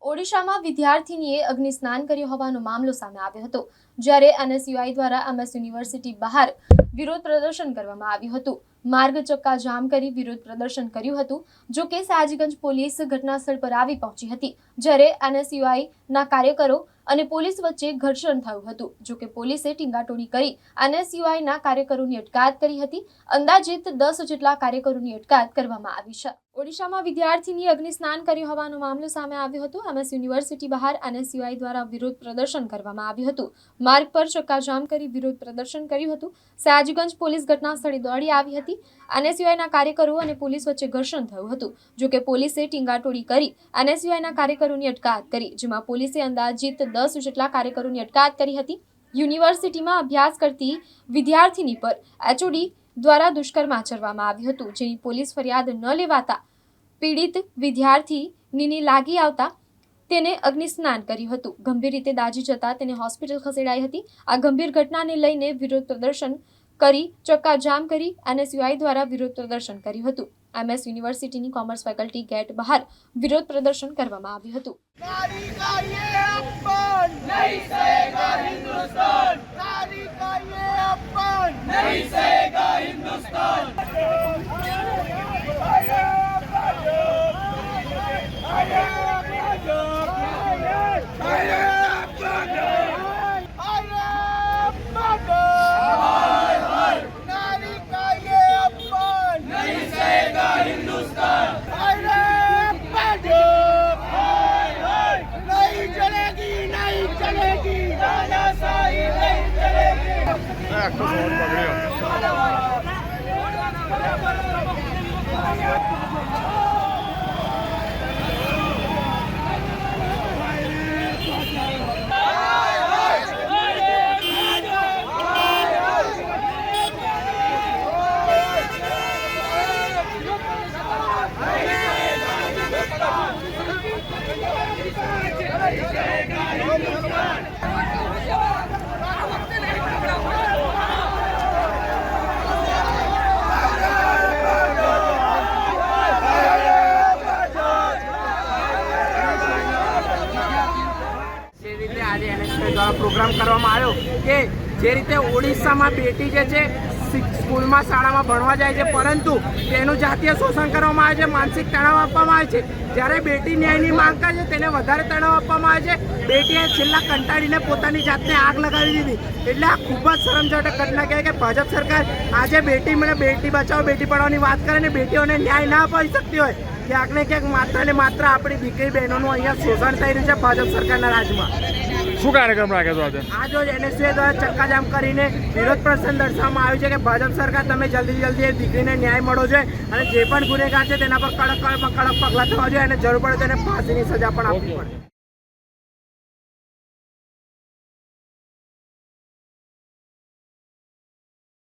ઓડિશામાં વિદ્યાર્થીનીએ અગ્નિસ્નાન કર્યું હોવાનો મામલો સામે આવ્યો હતો, જ્યારે એનએસયુઆઈ દ્વારા એમએસ યુનિવર્સિટી બહાર વિરોધ પ્રદર્શન કરવામાં આવ્યું હતું। માર્ગ ચક્કા જામ કરી વિરોધ પ્રદર્શન કર્યું હતું। જો કે સયાજીગંજ પોલીસ ઘટનાસ્થળ પર આવી પહોંચી હતી, જ્યારે એનએસયુઆઈના કાર્યકરો અને પોલીસ વચ્ચે ઘર્ષણ થયું હતું। જો કે પોલીસે ટીંગાટોળી કરી એનએસયુઆઈના કાર્યકરોની અટકાયત કરી હતી। અંદાજિત 10 જેટલા કાર્યકરોની અટકાયત કરવામાં આવી છે। ઓડિશામાં વિદ્યાર્થીની અગ્નિસ્નાન કર્યું હોવાનો મામલો સામે આવ્યો હતો। એમએસ યુનિવર્સિટી બહાર એનએસયુઆઈ દ્વારા વિરોધ પ્રદર્શન કરવામાં આવ્યું હતું। માર્ગ પર ચક્કાજામ કરી વિરોધ પ્રદર્શન કર્યું હતું। સયાજીગંજ પોલીસ ઘટનાસ્થળે દોડી આવી હતી। એનએસયુઆઈના કાર્યકરો અને પોલીસ વચ્ચે ઘર્ષણ થયું હતું। જો કે પોલીસે ટીંગાટોળી કરી એનએસયુઆઈના કાર્યકરોની અટકાયત કરી, જેમાં પોલીસે અંદાજિત 10 જેટલા કાર્યકરોની અટકાયત કરી હતી। યુનિવર્સિટીમાં અભ્યાસ કરતી વિદ્યાર્થીની પર એચઓડી દ્વારા દુષ્કર્મ આચરવામાં આવ્યું હતું, જેની પોલીસ ફરિયાદ ન લેવાતા પીડિત વિદ્યાર્થીનીને લાગી આવતા તેને અગ્નિસ્નાન કર્યું હતું। ગંભીર રીતે દાઝી જતા તેને હોસ્પિટલ ખસેડાઈ હતી। આ ગંભીર ઘટનાને લઈને વિરોધ પ્રદર્શન કરી ચક્કાજામ કરી એનએસયુઆઈ દ્વારા વિરોધ પ્રદર્શન કર્યું હતું। એમએસ યુનિવર્સિટીની કોમર્સ ફેકલ્ટી ગેટ બહાર વિરોધ પ્રદર્શન કરવામાં આવ્યું હતું। દ્વારા પ્રોગ્રામ કરવામાં આવ્યો કે જે રીતે ઓડિશામાં બેટી જે છે સ્કૂલમાં શાળામાં ભણવા જાય છે, પરંતુ તેનું જાતીય શોષણ કરવામાં આવે છે, માનસિક તણાવ આપવામાં આવે છે। જ્યારે બેટી ન્યાયની માંગ કરે છે તેને વધારે તણાવ આપવામાં આવે છે। બેટીએ છેલ્લા કંટાળીને પોતાની જાતને આગ લગાવી દીધી। એટલે આ ખૂબ જ શરમજનક ઘટના કહેવાય કે ભાજપ સરકાર આજે બેટી બચાવો બેટી પઢાઓની વાત કરે ને બેટીઓને ન્યાય ના અપાવી શકતી હોય, ક્યાંક ને ક્યાંક માત્ર ને માત્ર આપણી દીકરી બહેનોનું અહીંયા શોષણ થઈ રહ્યું છે ભાજપ સરકારના રાજમાં। શું કાર્યક્રમ રાખ્યો હતો આજે? આજ એનએસયુઆઈ દ્વારા ચક્કાજામ કરીને વિરોધ પ્રદર્શન દર્શાવવામાં આવ્યું છે કે ભાજપ સરકાર તમે જલ્દી એ દીકરીને ન્યાય મળવો જોઈએ અને જે પણ ગુનેગાર છે તેના પર કડક પગલાં થવા જોઈએ અને જરૂર પડે તેને ફાંસીની સજા પણ આપવી પડે।